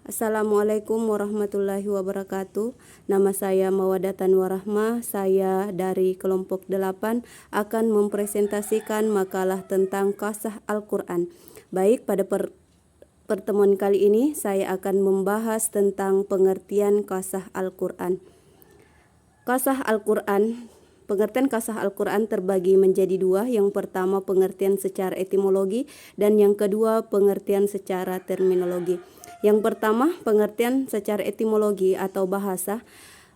Assalamualaikum warahmatullahi wabarakatuh. Nama saya Mawadatan Warahmah. Saya dari kelompok 8 akan mempresentasikan makalah tentang Qasas Al-Quran. Baik, pada pertemuan kali ini saya akan membahas tentang pengertian Qasas Al-Quran. Qasas Al-Quran, pengertian Qasas Al-Quran terbagi menjadi dua. Yang pertama pengertian secara etimologi dan yang kedua pengertian secara terminologi. Yang pertama, pengertian secara etimologi atau bahasa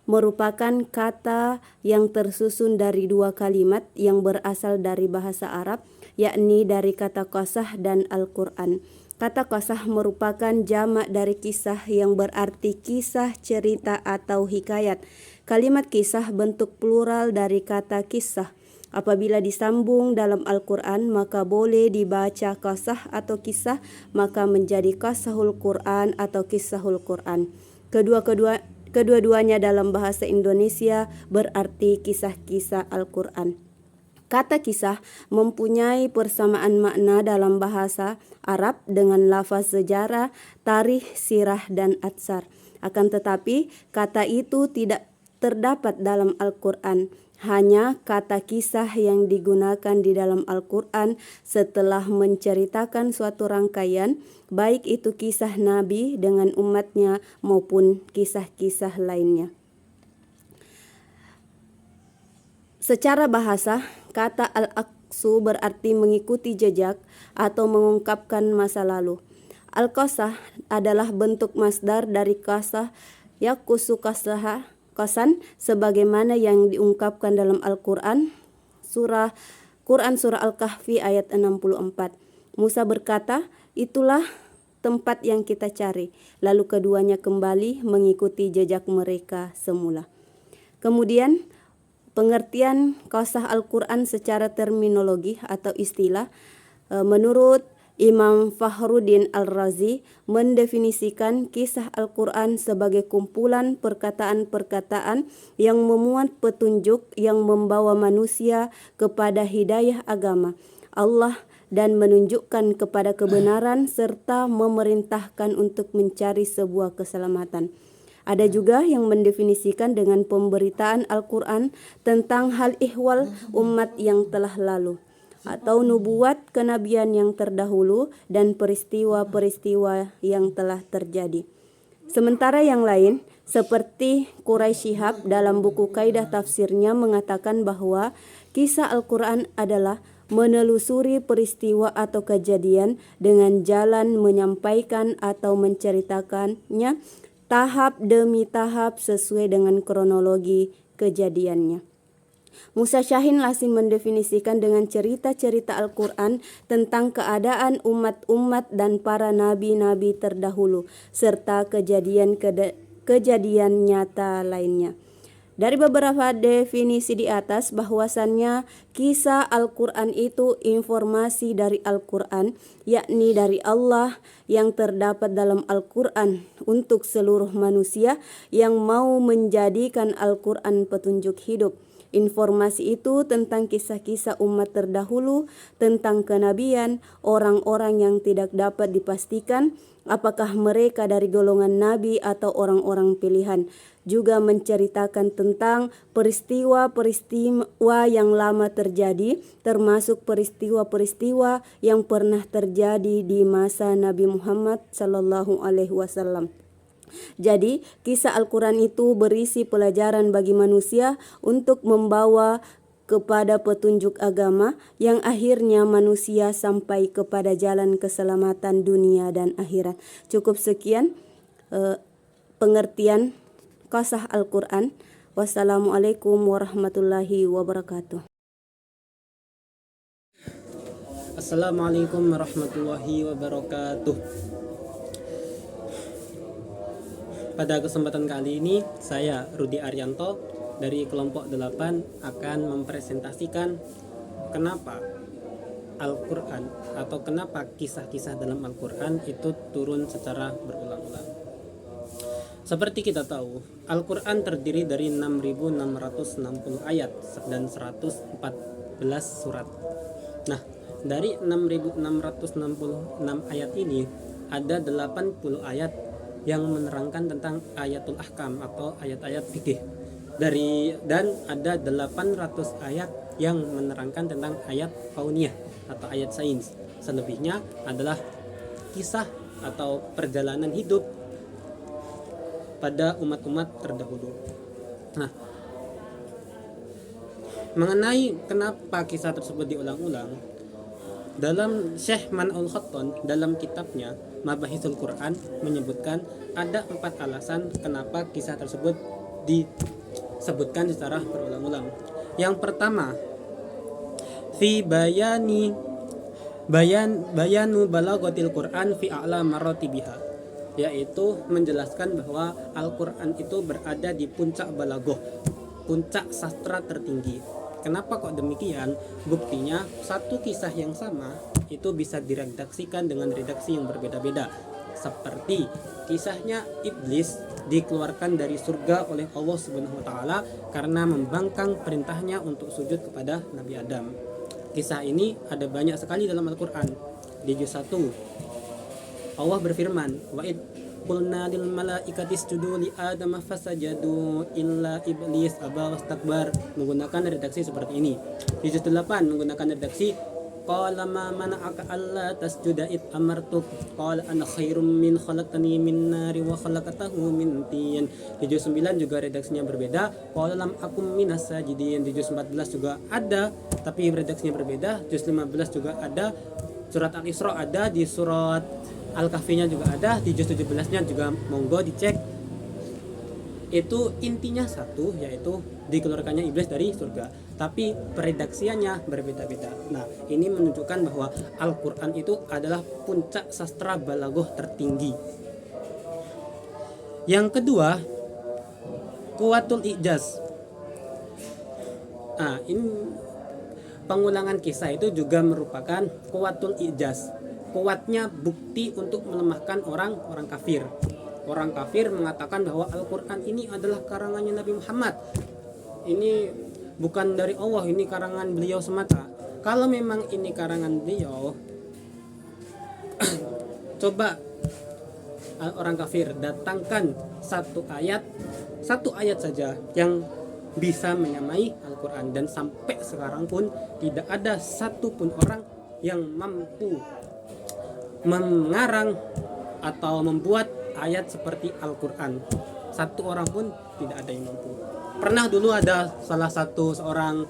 merupakan kata yang tersusun dari dua kalimat yang berasal dari bahasa Arab, yakni dari kata qasas dan Al-Quran. Kata qasas merupakan jamak dari kisah yang berarti kisah, cerita, atau hikayat. Kalimat kisah bentuk plural dari kata kisah. Apabila disambung dalam Al-Quran, maka boleh dibaca qasas atau kisah, maka menjadi qasahul Quran atau kisahul Quran. Kedua-duanya dalam bahasa Indonesia berarti kisah-kisah Al-Quran. Kata kisah mempunyai persamaan makna dalam bahasa Arab dengan lafaz sejarah, tarikh, sirah, dan atsar. Akan tetapi, kata itu tidak terdapat dalam Al-Quran. Hanya kata kisah yang digunakan di dalam Al-Quran setelah menceritakan suatu rangkaian, baik itu kisah Nabi dengan umatnya maupun kisah-kisah lainnya. Secara bahasa, kata al-aqsu berarti mengikuti jejak atau mengungkapkan masa lalu. Al-qasas adalah bentuk masdar dari qasah yaqusu qasan sebagaimana yang diungkapkan dalam Al-Quran surah Al-Kahfi ayat 64. Musa berkata, "Itulah tempat yang kita cari." Lalu keduanya kembali mengikuti jejak mereka semula. Kemudian pengertian qasas Al-Quran secara terminologi atau istilah, menurut Imam Fakhruddin Al-Razi mendefinisikan kisah Al-Quran sebagai kumpulan perkataan-perkataan yang memuat petunjuk yang membawa manusia kepada hidayah agama Allah dan menunjukkan kepada kebenaran serta memerintahkan untuk mencari sebuah keselamatan. Ada juga yang mendefinisikan dengan pemberitaan Al-Quran tentang hal ihwal umat yang telah lalu, atau nubuat kenabian yang terdahulu dan peristiwa-peristiwa yang telah terjadi. Sementara yang lain, seperti Quraisy Shihab dalam buku Kaidah Tafsirnya mengatakan bahwa kisah Al-Quran adalah menelusuri peristiwa atau kejadian dengan jalan menyampaikan atau menceritakannya tahap demi tahap sesuai dengan kronologi kejadiannya. Musa Syahin Lasin mendefinisikan dengan cerita-cerita Al-Quran tentang keadaan umat-umat dan para nabi-nabi terdahulu, serta kejadian nyata lainnya. Dari beberapa definisi di atas, bahwasannya kisah Al-Quran itu informasi dari Al-Quran, yakni dari Allah yang terdapat dalam Al-Quran untuk seluruh manusia yang mau menjadikan Al-Quran petunjuk hidup. Informasi itu tentang kisah-kisah umat terdahulu, tentang kenabian, orang-orang yang tidak dapat dipastikan apakah mereka dari golongan nabi atau orang-orang pilihan. Juga menceritakan tentang peristiwa-peristiwa yang lama terjadi, termasuk peristiwa-peristiwa yang pernah terjadi di masa Nabi Muhammad SAW. Jadi, kisah Al-Quran itu berisi pelajaran bagi manusia untuk membawa kepada petunjuk agama yang akhirnya manusia sampai kepada jalan keselamatan dunia dan akhirat. Cukup sekian pengertian qasas Al-Quran. Wassalamualaikum warahmatullahi wabarakatuh. Assalamualaikum warahmatullahi wabarakatuh. Pada kesempatan kali ini, saya Rudi Arianto dari kelompok 8 akan mempresentasikan kenapa Al-Quran atau kenapa kisah-kisah dalam Al-Quran itu turun secara berulang-ulang. Seperti kita tahu, Al-Quran terdiri dari 6.660 ayat dan 114 surat. Nah, dari 6.666 ayat ini, ada 80 ayat yang menerangkan tentang ayatul ahkam atau ayat-ayat fikih dan ada 800 ayat yang menerangkan tentang ayat kauniyah atau ayat sains. Selebihnya adalah kisah atau perjalanan hidup pada umat-umat terdahulu. Nah, mengenai kenapa kisah tersebut diulang-ulang, dalam Syekh Man'ul Khatton dalam kitabnya Mabahisul Quran menyebutkan ada 4 alasan kenapa kisah tersebut disebutkan secara berulang-ulang. Yang pertama, fi bayanu balaghatil Quran fi a'la maratibiha, yaitu menjelaskan bahwa Al-Quran itu berada di puncak balagoh, puncak sastra tertinggi. Kenapa kok demikian? Buktinya satu kisah yang sama itu bisa diredaksikan dengan redaksi yang berbeda-beda. Seperti kisahnya iblis dikeluarkan dari surga oleh Allah Subhanahu wa taala karena membangkang perintahnya untuk sujud kepada Nabi Adam. Kisah ini ada banyak sekali dalam Al-Quran. Di juz 1 Allah berfirman, wa id qulna lil malaikati isjudu li adama fasajadu illa iblis aba wastakbar, menggunakan redaksi seperti ini. Di juz 8 menggunakan redaksi qala ma mana'aka alla tasjuda id amartuk qala ana khairum min khalaqtani min nari wa khalaqtahu min tin. Di juz 9 juga redaksinya berbeda, qala lam akum minas sajidin. Di juz 14 juga ada tapi redaksinya berbeda. Juz 15 juga ada, surat Al-Isra ada, di surat Al-Kahfinya juga ada, di juz 17-nya juga monggo dicek. Itu intinya satu, yaitu dikeluarkannya iblis dari surga, tapi peredaksiannya berbeda-beda. Nah, ini menunjukkan bahwa Al-Quran itu adalah puncak sastra balagoh tertinggi. Yang kedua, kuwatul ijaz. Nah, ini pengulangan kisah itu juga merupakan kuwatul ijaz, kuatnya bukti untuk melemahkan orang kafir. Orang kafir mengatakan bahwa Al-Quran ini adalah karangannya Nabi Muhammad, ini bukan dari Allah, ini karangan beliau semata. Kalau memang ini karangan beliau, coba orang kafir datangkan satu ayat saja yang bisa menyamai Al-Quran, dan sampai sekarang pun tidak ada satupun orang yang mampu mengarang atau membuat ayat seperti Al-Quran. Satu orang pun tidak ada yang mampu. Pernah dulu ada salah satu seorang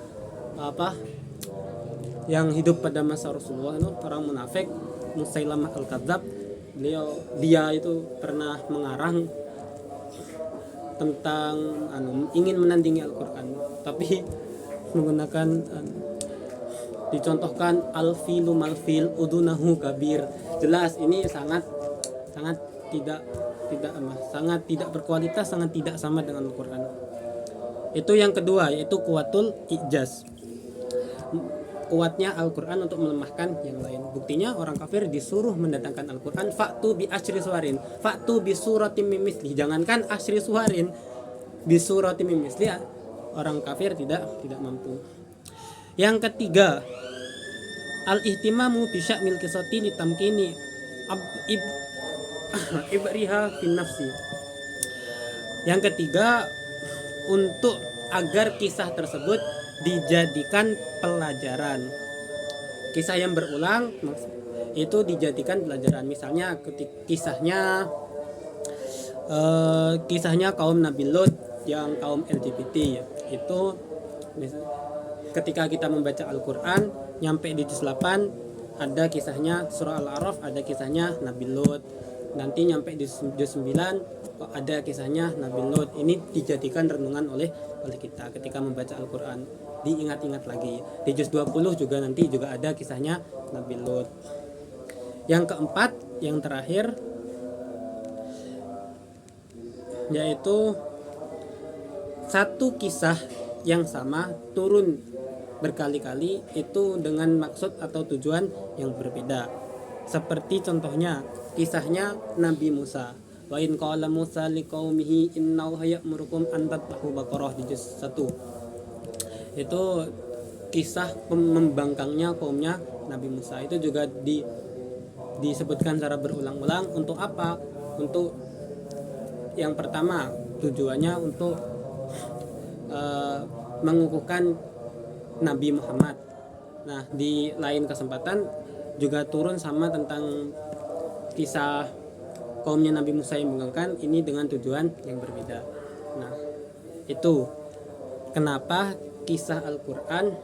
yang hidup pada masa Rasulullah, orang munafik, Musailamah Al-Kadzab. Dia itu pernah mengarang tentang ingin menandingi Al-Quran, tapi menggunakan dicontohkan al-filu malfil udunahu kabir. Jelas ini sangat tidak berkualitas, sangat tidak sama dengan Al-Quran. Itu yang kedua, yaitu kuwatul ijaz, kuatnya Al-Quran untuk melemahkan yang lain. Buktinya orang kafir disuruh mendatangkan Al-Quran, fa'tu bi asyri suwarin, fa'tu bi suratim mimithli. Jangankan asyri suwarin, bi suratim mimithli, orang kafir tidak mampu. Yang ketiga, al-ihtimamu bi sya'nil qisati litamkini ibriha fin nafsi. Yang ketiga, untuk agar kisah tersebut dijadikan pelajaran. Kisah yang berulang itu dijadikan pelajaran. Misalnya kisahnya kaum Nabi Lut yang kaum LGBT, itu ketika kita membaca Al-Quran nyampe di juz 8 ada kisahnya surah Al-A'raf, ada kisahnya Nabi Lut. Nanti nyampe di juz 9 ada kisahnya Nabi Lut. Ini dijadikan renungan oleh kita ketika membaca Al-Quran, diingat-ingat lagi. Di juz 20 juga nanti juga ada kisahnya Nabi Lut. Yang keempat, yang terakhir, yaitu satu kisah yang sama turun berkali-kali itu dengan maksud atau tujuan yang berbeda. Seperti contohnya kisahnya Nabi Musa, wa in qala Musa liqaumihi innahu ya'murukum an tadhbahu baqarah, di juz 1. Itu kisah membangkangnya kaumnya Nabi Musa. Itu juga disebutkan secara berulang-ulang. Untuk apa? Untuk yang pertama tujuannya untuk mengukuhkan Nabi Muhammad. Nah, di lain kesempatan juga turun sama tentang kisah kaumnya Nabi Musa yang mengangkat ini dengan tujuan yang berbeda. Nah, itu kenapa kisah Al-Quran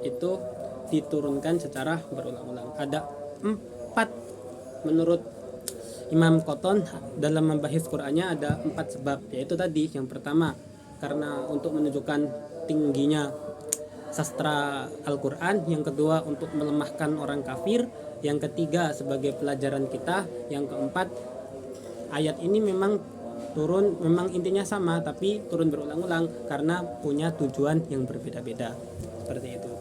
itu diturunkan secara berulang-ulang. Ada 4 menurut Imam Qotton dalam membahas Qur'annya ada 4 sebab, yaitu tadi yang pertama karena untuk menunjukkan tingginya sastra Al-Quran, yang kedua untuk melemahkan orang kafir, yang ketiga sebagai pelajaran kita, yang keempat ayat ini memang intinya sama tapi turun berulang-ulang karena punya tujuan yang berbeda-beda. Seperti itu.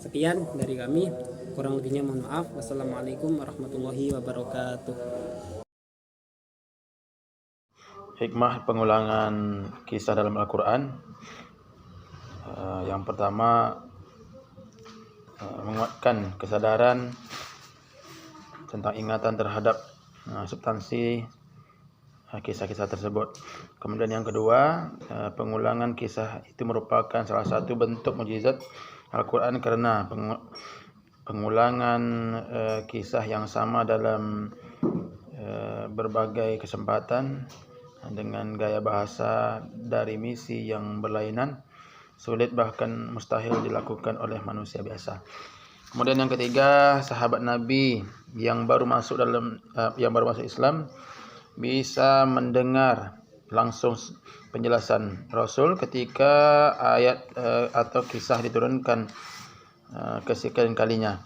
Sekian dari kami, kurang lebihnya mohon maaf. Wassalamualaikum warahmatullahi wabarakatuh. Hikmah pengulangan kisah dalam Al-Quran. Yang pertama, menguatkan kesadaran tentang ingatan terhadap substansi kisah-kisah tersebut. Kemudian yang kedua, pengulangan kisah itu merupakan salah satu bentuk mukjizat Al-Quran karena pengulangan kisah yang sama dalam berbagai kesempatan dengan gaya bahasa dari misi yang berlainan sulit bahkan mustahil dilakukan oleh manusia biasa. Kemudian yang ketiga, sahabat Nabi yang baru masuk Islam bisa mendengar langsung penjelasan Rasul ketika ayat atau kisah diturunkan kesekian kalinya.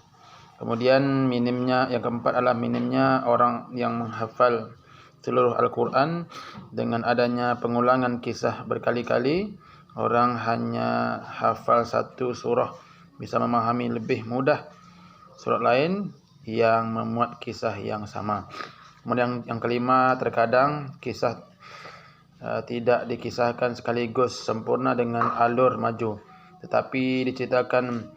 Kemudian yang keempat adalah minimnya orang yang menghafal seluruh Al-Quran. Dengan adanya pengulangan kisah berkali-kali, orang hanya hafal satu surah bisa memahami lebih mudah surat lain yang memuat kisah yang sama. Kemudian yang kelima, terkadang kisah tidak dikisahkan sekaligus sempurna dengan alur maju, tetapi diceritakan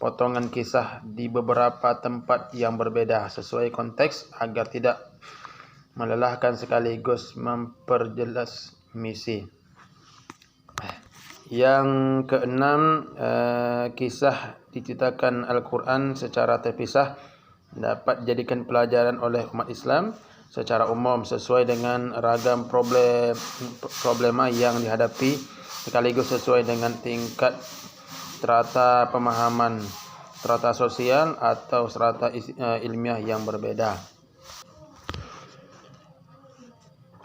potongan kisah di beberapa tempat yang berbeda sesuai konteks agar tidak melelahkan sekaligus memperjelas misi. Yang keenam, kisah diceritakan Al-Quran secara terpisah dapat dijadikan pelajaran oleh umat Islam secara umum sesuai dengan ragam problema yang dihadapi, sekaligus sesuai dengan tingkat strata pemahaman, strata sosial atau strata ilmiah yang berbeda.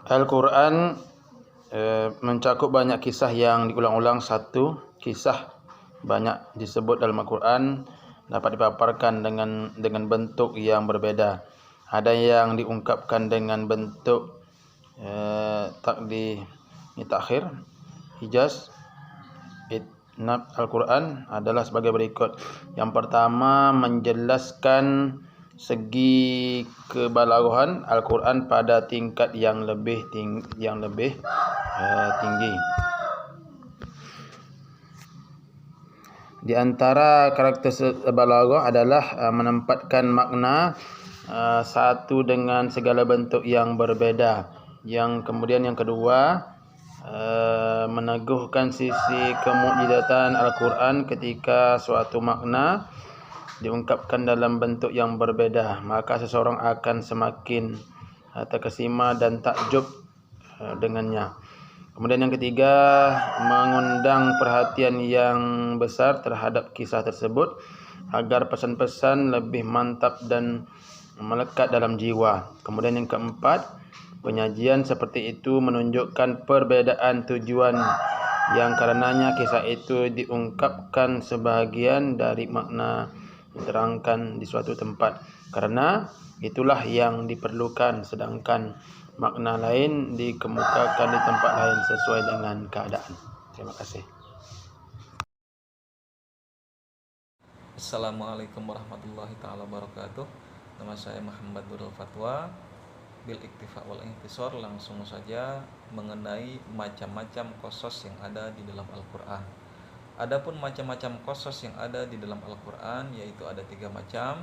Al-Quran mencakup banyak kisah yang diulang-ulang. Satu kisah banyak disebut dalam Al-Quran dapat dipaparkan dengan bentuk yang berbeda. Ada yang diungkapkan dengan bentuk takhir, hijaz. Al-Quran adalah sebagai berikut. Yang pertama, menjelaskan segi kebalaghan Al-Quran pada tingkat yang lebih tinggi. Di antara karakter balaghah adalah menempatkan makna satu dengan segala bentuk yang berbeda. Kemudian yang kedua, meneguhkan sisi kemukjizatan Al-Quran ketika suatu makna diungkapkan dalam bentuk yang berbeda, maka seseorang akan semakin terkesima dan takjub dengannya. Kemudian yang ketiga, mengundang perhatian yang besar terhadap kisah tersebut agar pesan-pesan lebih mantap dan melekat dalam jiwa. Kemudian yang keempat, penyajian seperti itu menunjukkan perbedaan tujuan yang karenanya kisah itu diungkapkan sebahagian dari makna diterangkan di suatu tempat, karena itulah yang diperlukan, sedangkan makna lain dikemukakan di tempat lain sesuai dengan keadaan. Terima kasih. Assalamualaikum warahmatullahi taala wabarakatuh. Nama saya Muhammad Nurul Fatwa. Bil iktifa wal intisar, langsung saja mengenai macam-macam qasas yang ada di dalam Al-Qur'an. Adapun macam-macam qasas yang ada di dalam Al-Quran, yaitu ada 3 macam.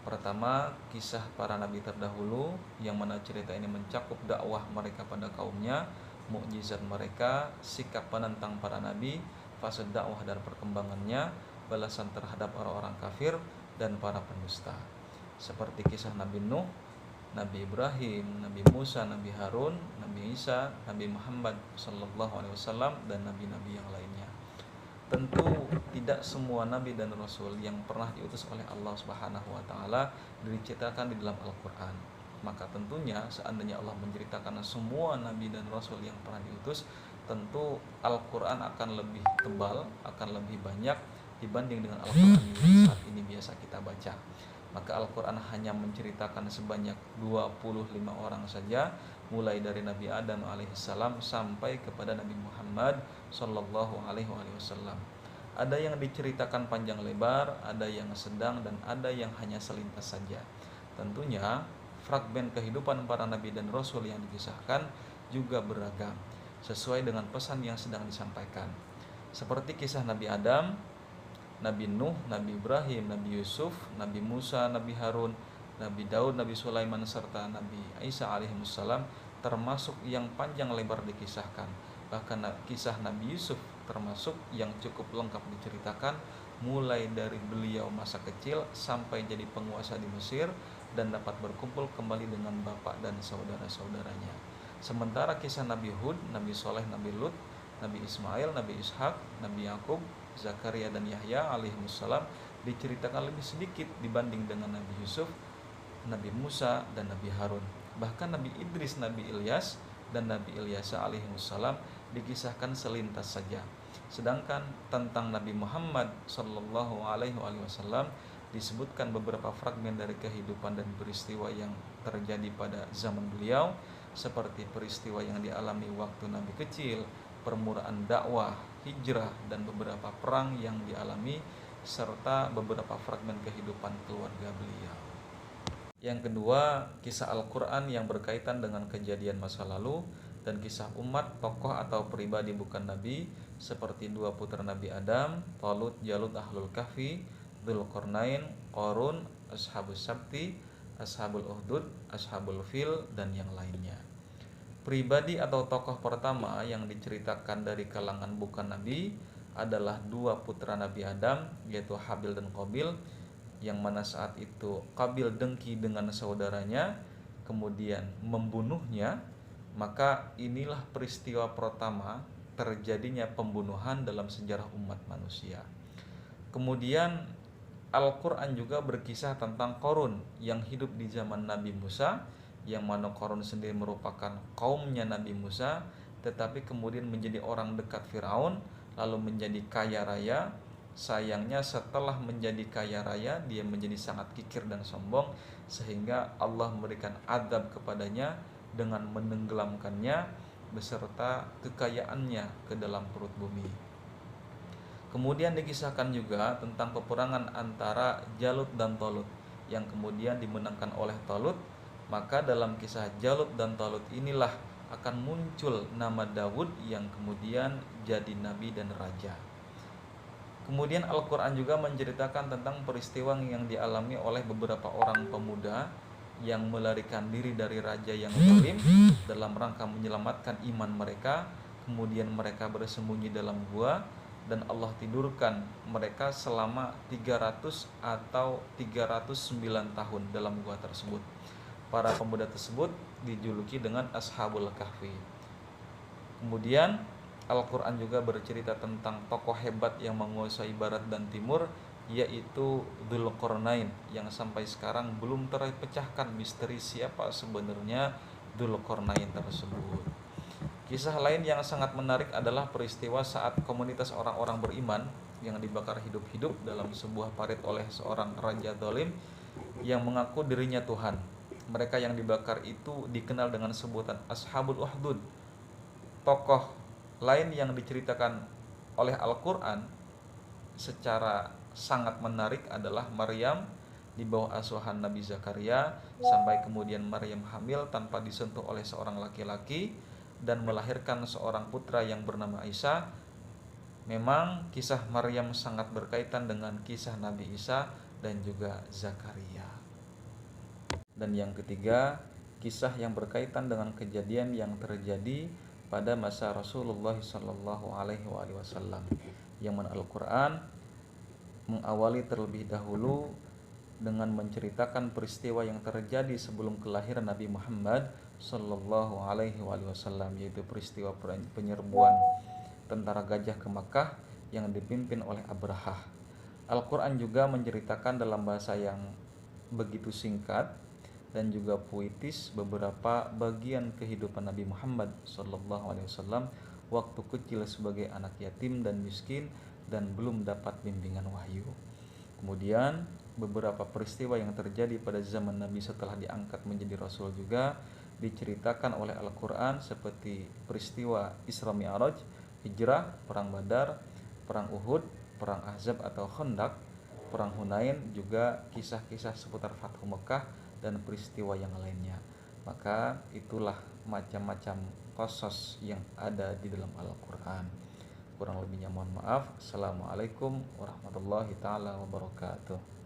Pertama, kisah para nabi terdahulu, yang mana cerita ini mencakup dakwah mereka pada kaumnya, mukjizat mereka, sikap penentang para nabi, fase dakwah dan perkembangannya, balasan terhadap orang-orang kafir dan para pendusta. Seperti kisah Nabi Nuh, Nabi Ibrahim, Nabi Musa, Nabi Harun, Nabi Isa, Nabi Muhammad SAW, dan nabi-nabi yang lainnya. Tentu tidak semua nabi dan rasul yang pernah diutus oleh Allah Subhanahu wa taala diceritakan di dalam Al-Qur'an. Maka tentunya seandainya Allah menceritakan semua nabi dan rasul yang pernah diutus, tentu Al-Qur'an akan lebih tebal, akan lebih banyak dibanding dengan Al-Qur'an yang saat ini biasa kita baca. Maka Al-Qur'an hanya menceritakan sebanyak 25 orang saja, mulai dari Nabi Adam alaihissalam sampai kepada Nabi Muhammad sallallahu alaihi wasallam. Ada yang diceritakan panjang lebar, ada yang sedang, dan ada yang hanya selintas saja. Tentunya fragmen kehidupan para nabi dan rasul yang dikisahkan juga beragam, sesuai dengan pesan yang sedang disampaikan. Seperti kisah Nabi Adam, Nabi Nuh, Nabi Ibrahim, Nabi Yusuf, Nabi Musa, Nabi Harun, Nabi Daud, Nabi Sulaiman, serta Nabi Isa alaihissalam, termasuk yang panjang lebar dikisahkan. Bahkan kisah Nabi Yusuf termasuk yang cukup lengkap diceritakan, mulai dari beliau masa kecil sampai jadi penguasa di Mesir dan dapat berkumpul kembali dengan bapak dan saudara-saudaranya. Sementara kisah Nabi Hud, Nabi Soleh, Nabi Lut, Nabi Ismail, Nabi Ishak, Nabi Yakub, Zakaria dan Yahya alaihissalam diceritakan lebih sedikit dibanding dengan Nabi Yusuf, Nabi Musa, dan Nabi Harun. Bahkan Nabi Idris, Nabi Ilyas, dan Nabi Ilyasa alaihissalam dikisahkan selintas saja. Sedangkan tentang Nabi Muhammad sallallahu alaihi wasallam disebutkan beberapa fragmen dari kehidupan dan peristiwa yang terjadi pada zaman beliau, seperti peristiwa yang dialami waktu Nabi kecil, permulaan dakwah, hijrah, dan beberapa perang yang dialami, serta beberapa fragmen kehidupan keluarga beliau. Yang kedua, kisah Al-Quran yang berkaitan dengan kejadian masa lalu dan kisah umat, tokoh atau pribadi bukan nabi, seperti dua putra Nabi Adam, Talut, Jalut, Ahlul Kahfi, Dzulqarnain, Qarun, Ashabus Sabti, Ashabul Uhdud, Ashabul Fil, dan yang lainnya. Pribadi atau tokoh pertama yang diceritakan dari kalangan bukan nabi adalah dua putra Nabi Adam, yaitu Habil dan Qabil, yang mana saat itu Qabil dengki dengan saudaranya, kemudian membunuhnya. Maka inilah peristiwa pertama terjadinya pembunuhan dalam sejarah umat manusia. Kemudian Al-Quran juga berkisah tentang Qarun yang hidup di zaman Nabi Musa, yang mana Qarun sendiri merupakan kaumnya Nabi Musa, tetapi kemudian menjadi orang dekat Firaun, lalu menjadi kaya raya. Sayangnya setelah menjadi kaya raya, dia menjadi sangat kikir dan sombong, sehingga Allah memberikan adab kepadanya dengan menenggelamkannya beserta kekayaannya ke dalam perut bumi. Kemudian dikisahkan juga tentang peperangan antara Jalut dan Talut yang kemudian dimenangkan oleh Talut. Maka dalam kisah Jalut dan Talut inilah akan muncul nama Daud yang kemudian jadi nabi dan raja. Kemudian Al-Quran juga menceritakan tentang peristiwa yang dialami oleh beberapa orang pemuda yang melarikan diri dari raja yang zalim dalam rangka menyelamatkan iman mereka. Kemudian mereka bersembunyi dalam gua dan Allah tidurkan mereka selama 300 atau 309 tahun dalam gua tersebut. Para pemuda tersebut dijuluki dengan Ashabul Kahfi. Kemudian Al-Quran juga bercerita tentang tokoh hebat yang menguasai barat dan timur, yaitu Dzulqarnain, yang sampai sekarang belum terpecahkan misteri siapa sebenarnya Dzulqarnain tersebut. Kisah lain yang sangat menarik adalah peristiwa saat komunitas orang-orang beriman yang dibakar hidup-hidup dalam sebuah parit oleh seorang raja zalim yang mengaku dirinya Tuhan. Mereka yang dibakar itu dikenal dengan sebutan Ashabul Uhdud. Tokoh lain yang diceritakan oleh Al-Quran secara sangat menarik adalah Maryam di bawah asuhan Nabi Zakaria, sampai kemudian Maryam hamil tanpa disentuh oleh seorang laki-laki dan melahirkan seorang putra yang bernama Isa. Memang kisah Maryam sangat berkaitan dengan kisah Nabi Isa dan juga Zakaria. Dan yang ketiga, kisah yang berkaitan dengan kejadian yang terjadi pada masa Rasulullah Sallallahu Alaihi Wasallam, yang mana Al-Quran mengawali terlebih dahulu dengan menceritakan peristiwa yang terjadi sebelum kelahiran Nabi Muhammad Sallallahu Alaihi Wasallam, yaitu peristiwa penyerbuan tentara gajah ke Makkah yang dipimpin oleh Abrahah. Al-Quran juga menceritakan dalam bahasa yang begitu singkat dan juga puitis beberapa bagian kehidupan Nabi Muhammad SAW waktu kecil sebagai anak yatim dan miskin dan belum dapat bimbingan wahyu. Kemudian beberapa peristiwa yang terjadi pada zaman Nabi setelah diangkat menjadi Rasul juga diceritakan oleh Al-Quran, seperti peristiwa Isra Mi'raj, Hijrah, Perang Badar, Perang Uhud, Perang Ahzab atau Khandaq, Perang Hunain, juga kisah-kisah seputar Fathu Mekah dan peristiwa yang lainnya. Maka itulah macam-macam qasas yang ada di dalam Al-Quran. Kurang lebihnya mohon maaf. Assalamualaikum warahmatullahi taala wabarakatuh.